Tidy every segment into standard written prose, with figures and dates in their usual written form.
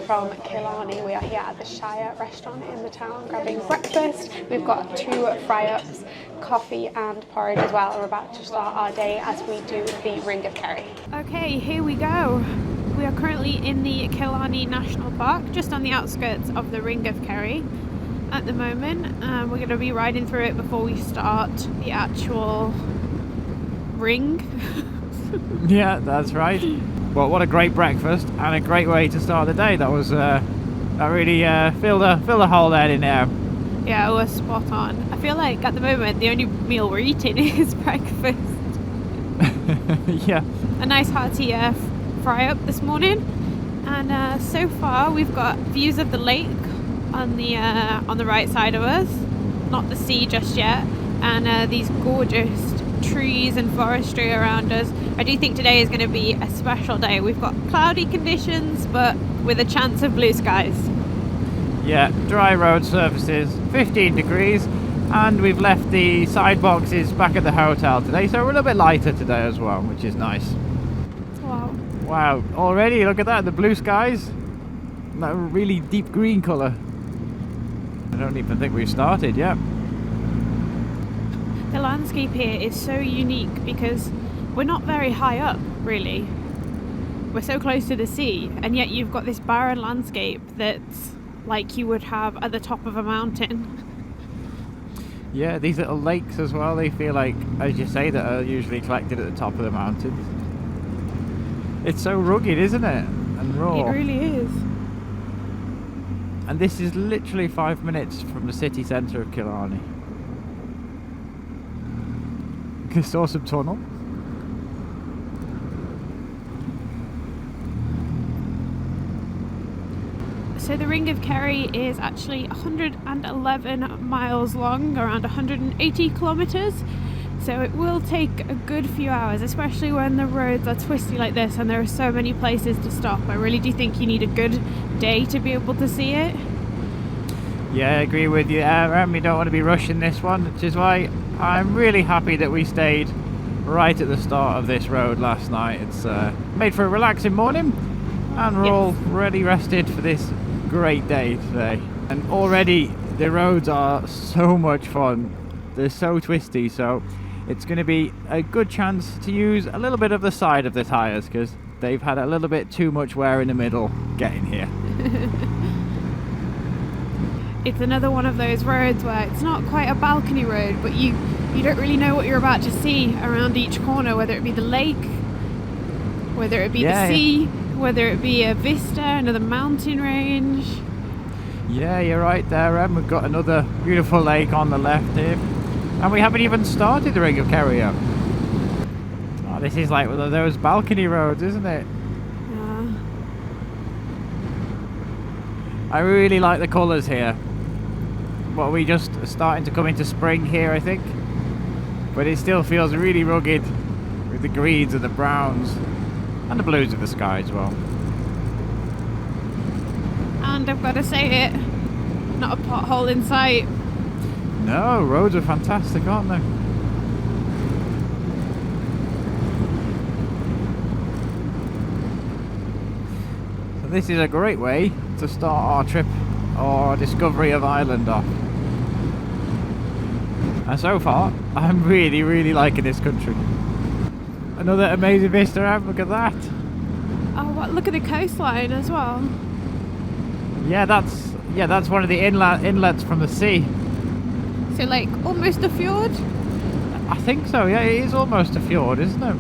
from Killarney. We are here at the Shire restaurant in the town grabbing breakfast. We've got 2 fry-ups, coffee and porridge as well. We're about to start our day as we do the Ring of Kerry. Okay, here we go. We are currently in the Killarney National Park, just on the outskirts of the Ring of Kerry at the moment. We're going to be riding through it before we start the actual ring. Yeah, that's right. Well, what a great breakfast and a great way to start the day. That was that really filled the whole day in there. Yeah, it was spot on. I feel like at the moment the only meal we're eating is breakfast. Yeah. A nice hearty fry up this morning, and so far we've got views of the lake on the right side of us, not the sea just yet, and these gorgeous trees and forestry around us. I do think today is going to be a special day. We've got cloudy conditions, but with a chance of blue skies. Yeah, dry road surfaces, 15 degrees, and we've left the side boxes back at the hotel today, so we're a little bit lighter today as well, which is nice. Wow. Wow, already, look at that, the blue skies. That really deep green colour. I don't even think we've started yet. The landscape here is so unique because we're not very high up, really. We're so close to the sea, and yet you've got this barren landscape that's like you would have at the top of a mountain. Yeah, these little lakes as well, they feel like, as you say, that are usually collected at the top of the mountains. It's so rugged, isn't it? And raw. It really is. And this is literally 5 minutes from the city centre of Killarney. This awesome tunnel. So the Ring of Kerry is actually 111 miles long, around 180 kilometres. So it will take a good few hours, especially when the roads are twisty like this and there are so many places to stop. I really do think you need a good day to be able to see it. Yeah, I agree with you, Aaron. We don't want to be rushing this one, which is why I'm really happy that we stayed right at the start of this road last night. It's made for a relaxing morning, and we're all really rested for this great day today. And already the roads are so much fun. They're so twisty, so it's going to be a good chance to use a little bit of the side of the tyres because they've had a little bit too much wear in the middle getting here. It's another one of those roads where it's not quite a balcony road, but you don't really know what you're about to see around each corner, whether it be the lake, whether it be the sea, whether it be a vista, another mountain range. Yeah, you're right there, Em. We've got another beautiful lake on the left here. And we haven't even started the Ring of Kerry yet. Oh, this is like one of those balcony roads, isn't it? Yeah. I really like the colours here. Well, we just starting to come into spring here, I think. But it still feels really rugged with the greens and the browns and the blues of the sky as well. And I've got to say it, not a pothole in sight. No, roads are fantastic, aren't they? So this is a great way to start our trip or discovery of Ireland off. And so far, I'm really, really liking this country. Another amazing vista, look at that. Oh, what? Look at the coastline as well. Yeah, that's one of the inlets from the sea. So like almost a fjord? I think so, yeah, it is almost a fjord, isn't it?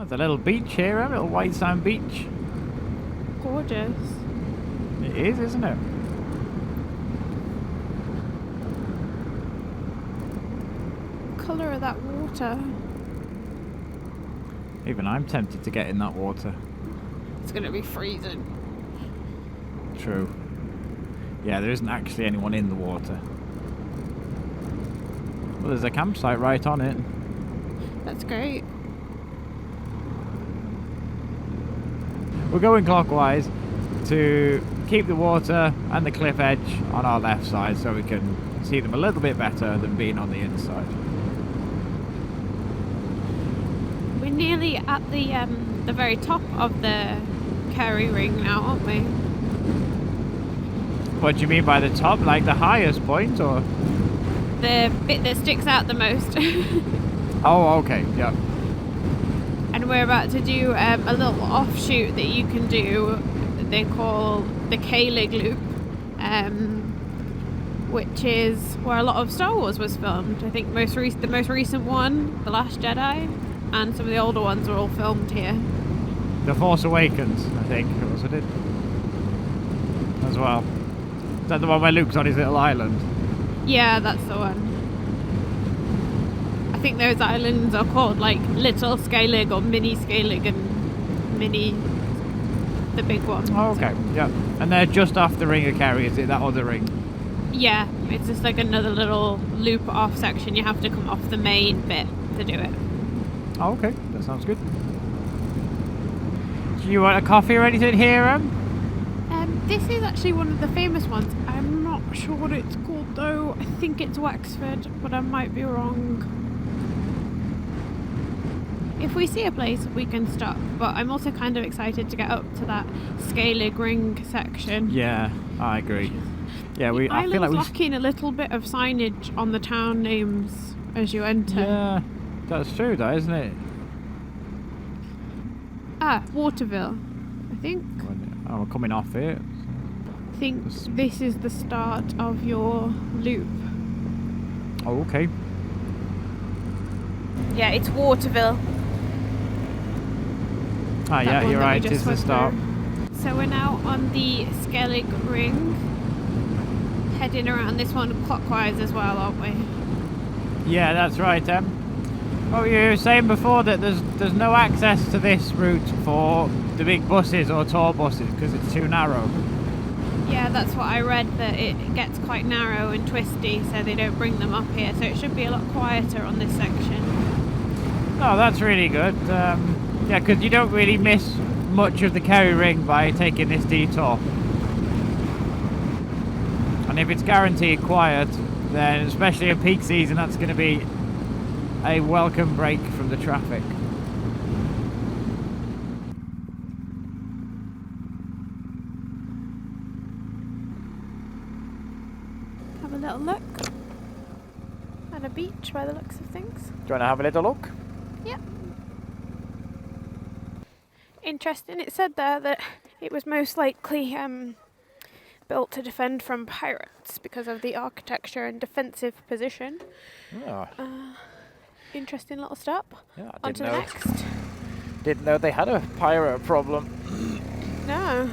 There's a little beach here, a little white sand beach. Gorgeous. It is, isn't it? Colour of that water. Even I'm tempted to get in that water. It's going to be freezing. True. Yeah, there isn't actually anyone in the water. Well, there's a campsite right on it. That's great. We're going clockwise to keep the water and the cliff edge on our left side so we can see them a little bit better than being on the inside. We're nearly at the very top of the Kerry ring now, aren't we? What do you mean by the top? Like the highest point, or? The bit that sticks out the most. Oh, okay, yeah. And we're about to do a little offshoot that you can do that they call the Skellig Loop, which is where a lot of Star Wars was filmed. I think the most recent one, The Last Jedi, and some of the older ones were all filmed here. The Force Awakens, I think, wasn't it? As well. Is that the one where Luke's on his little island? Yeah, that's the one. I think those islands are called like Little Skellig or Mini Skellig and Mini the big one. Oh, okay, so. Yeah. And they're just off the Ring of Kerry, is it? That other ring? Yeah, it's just like another little loop off section. You have to come off the main bit to do it. Oh, okay, that sounds good. Do you want a coffee or anything here, This is actually one of the famous ones. I'm not sure what it's called though. I think it's Wexford, but I might be wrong. If we see a place, we can stop. But I'm also kind of excited to get up to that Skellig ring section. Yeah, I agree. Yeah, I feel like lacking a little bit of signage on the town names as you enter. Yeah, that's true, though, isn't it? Ah, Waterville, I think. Oh, we're coming off it. I think this is the start of your loop. Oh, okay. Yeah, it's Waterville. Ah, yeah, you're right, it's the start. So we're now on the Skellig ring, heading around this one clockwise as well, aren't we? Yeah, that's right, Well, you were saying before that there's no access to this route for the big buses or tour buses because it's too narrow. Yeah, that's what I read, that it gets quite narrow and twisty, so they don't bring them up here. So it should be a lot quieter on this section. Oh, that's really good. Yeah, because you don't really miss much of the Kerry ring by taking this detour. And if it's guaranteed quiet, then especially in peak season, that's going to be a welcome break from the traffic. Have a little look. And a beach by the looks of things. Do you want to have a little look? Yep. Interesting, it said there that it was most likely built to defend from pirates because of the architecture and defensive position. Oh. Interesting little stop. Yeah, On to the next. Didn't know they had a pirate problem. No.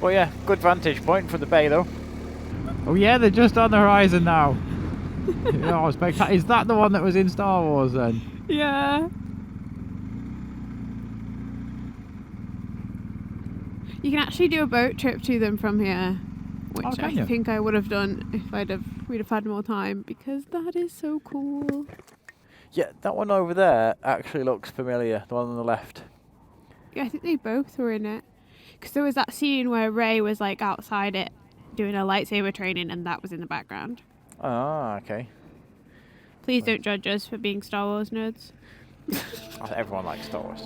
Well, yeah, good vantage point for the bay, though. Oh yeah, they're just on the horizon now. Oh, spectacular! Is that the one that was in Star Wars then? Yeah. You can actually do a boat trip to them from here, which I think I would have done if we'd have had more time, because that is so cool. Yeah, that one over there actually looks familiar, the one on the left. Yeah, I think they both were in it. Because there was that scene where Rey was like outside it doing her lightsaber training, and that was in the background. Ah, okay. Please don't judge us for being Star Wars nerds. Everyone likes Star Wars.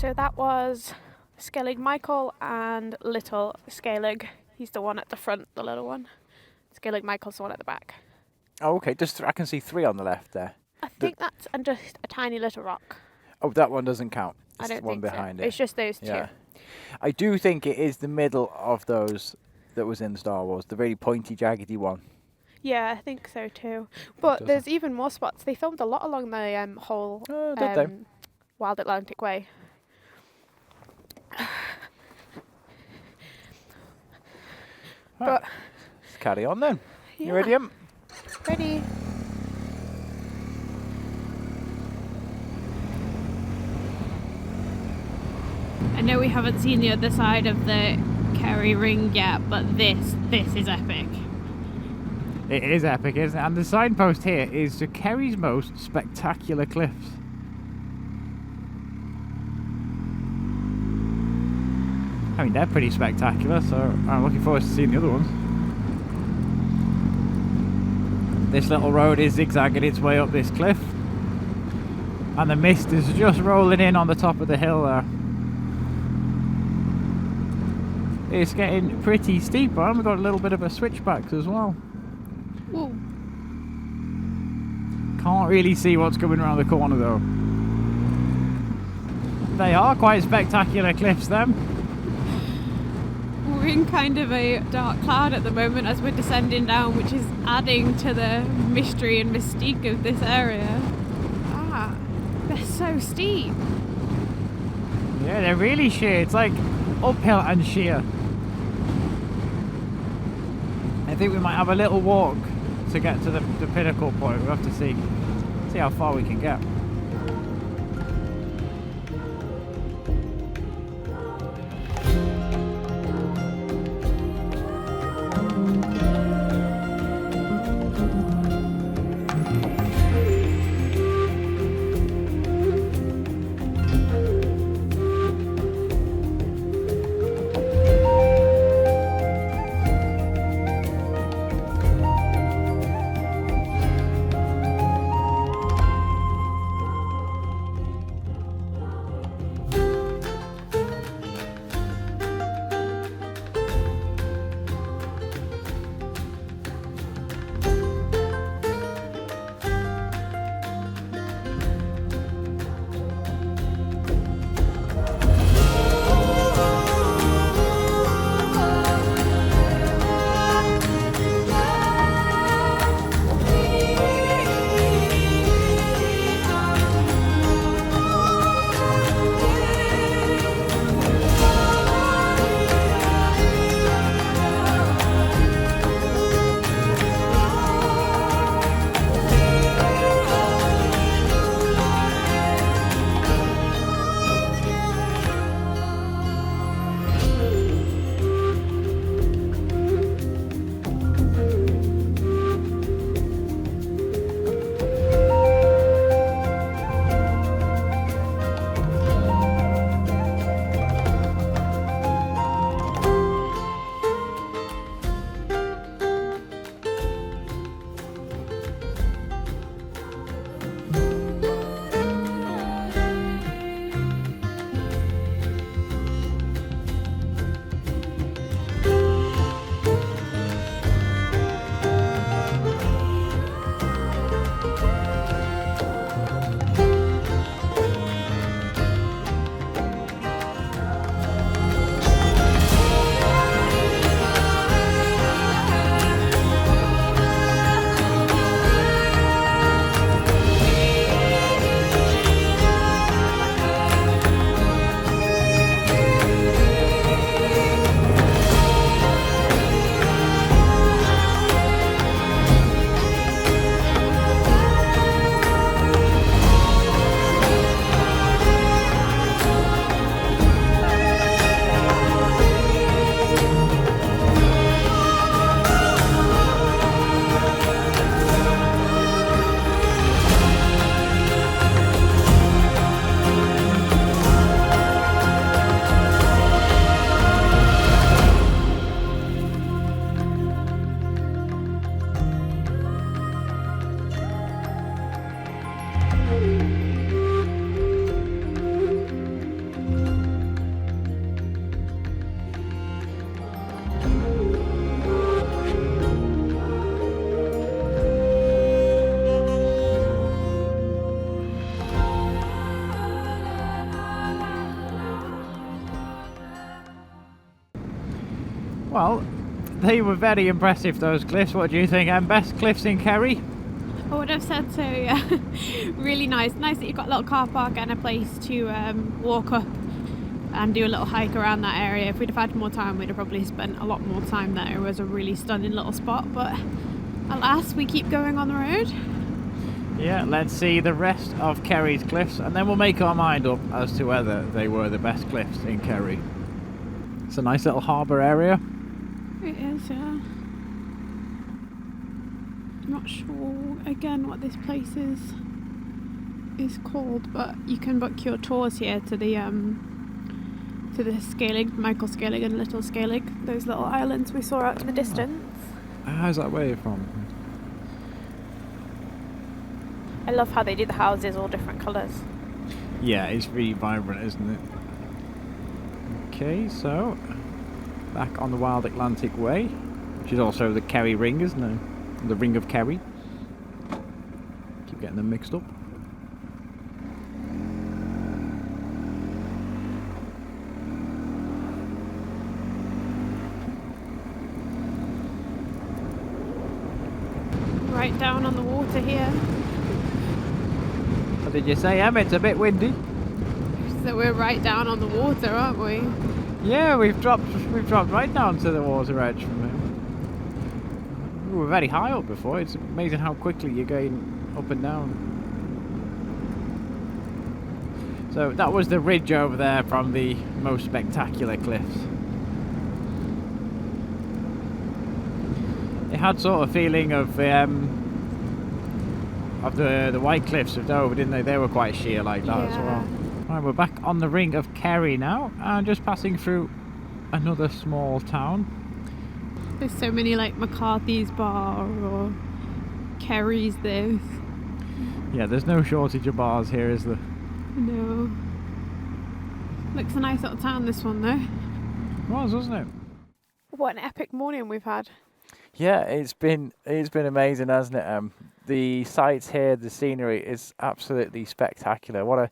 So that was Skellig Michael and little Skellig. He's the one at the front, the little one. Skellig Michael's the one at the back. Oh, okay. Just I can see 3 on the left there. I think that's just a tiny little rock. Oh, that one doesn't count. I It's don't the one think behind so. it. It's just those two. Yeah. I do think it is the middle of those that was in Star Wars, the really pointy, jaggedy one. Yeah, I think so too. But doesn't. there's even more spots. They filmed a lot along the whole Did they? Wild Atlantic Way. Right. But Let's carry on then. yeah. You ready, Em? Ready? I know we haven't seen the other side of the Kerry Ring yet, but this is epic. It is epic, isn't it? And the signpost here is to Kerry's most spectacular cliffs. I mean, they're pretty spectacular, so I'm looking forward to seeing the other ones. This little road is zigzagging its way up this cliff, and the mist is just rolling in on the top of the hill there. It's getting pretty steep, and we've got a little bit of a switchback as well. Ooh. Can't really see what's coming around the corner though. They are quite spectacular cliffs, them. We're in kind of a dark cloud at the moment as we're descending down, which is adding to the mystery and mystique of this area. Ah, they're so steep. Yeah, they're really sheer. It's like uphill and sheer. I think we might have a little walk to get to the pinnacle point. We'll have to see how far we can get. Well, they were very impressive, those cliffs. What do you think? And best cliffs in Kerry? I would have said so, yeah. Really nice. Nice that you've got a little car park and a place to walk up and do a little hike around that area. If we'd have had more time, we'd have probably spent a lot more time there. It was a really stunning little spot, but alas, we keep going on the road. Yeah, let's see the rest of Kerry's cliffs, and then we'll make our mind up as to whether they were the best cliffs in Kerry. It's a nice little harbour area. It is, yeah. I'm not sure again what this place is called, but you can book your tours here to the Skellig, Michael Skellig and Little Skellig, those little islands we saw out in the distance. How's that where you're from? I love how they do the houses all different colours. Yeah, it's really vibrant, isn't it? Okay, so back on the Wild Atlantic Way, which is also the Kerry Ring, isn't it? The Ring of Kerry. Keep getting them mixed up. Right down on the water here. What did you say, Em? It's a bit windy. So we're right down on the water, aren't we? Yeah, we've dropped right down to the water edge from here. We were very high up before. It's amazing how quickly you're going up and down. So that was the ridge over there from the most spectacular cliffs. It had sort of feeling of the White Cliffs of Dover, didn't they? They were quite sheer like that as well. Right, we're back on the Ring of Kerry now, and just passing through another small town. There's so many like McCarthy's Bar or Kerry's this. Yeah, there's no shortage of bars here, is there? No. Looks a nice little town, this one though. It was, wasn't it? What an epic morning we've had. Yeah, it's been amazing, hasn't it? The sights here, the scenery is absolutely spectacular. What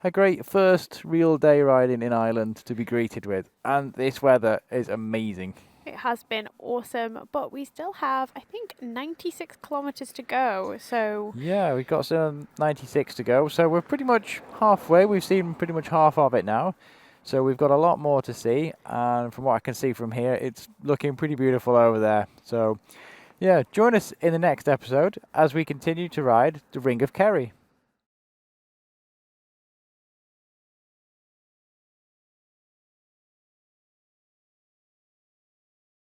a great first real day riding in Ireland to be greeted with, and this weather is amazing. It has been awesome, but we still have, I think, 96 kilometres to go, so... Yeah, we've got some 96 to go, so we're pretty much halfway. We've seen pretty much half of it now, so we've got a lot more to see, and from what I can see from here, it's looking pretty beautiful over there. So, yeah, join us in the next episode as we continue to ride the Ring of Kerry.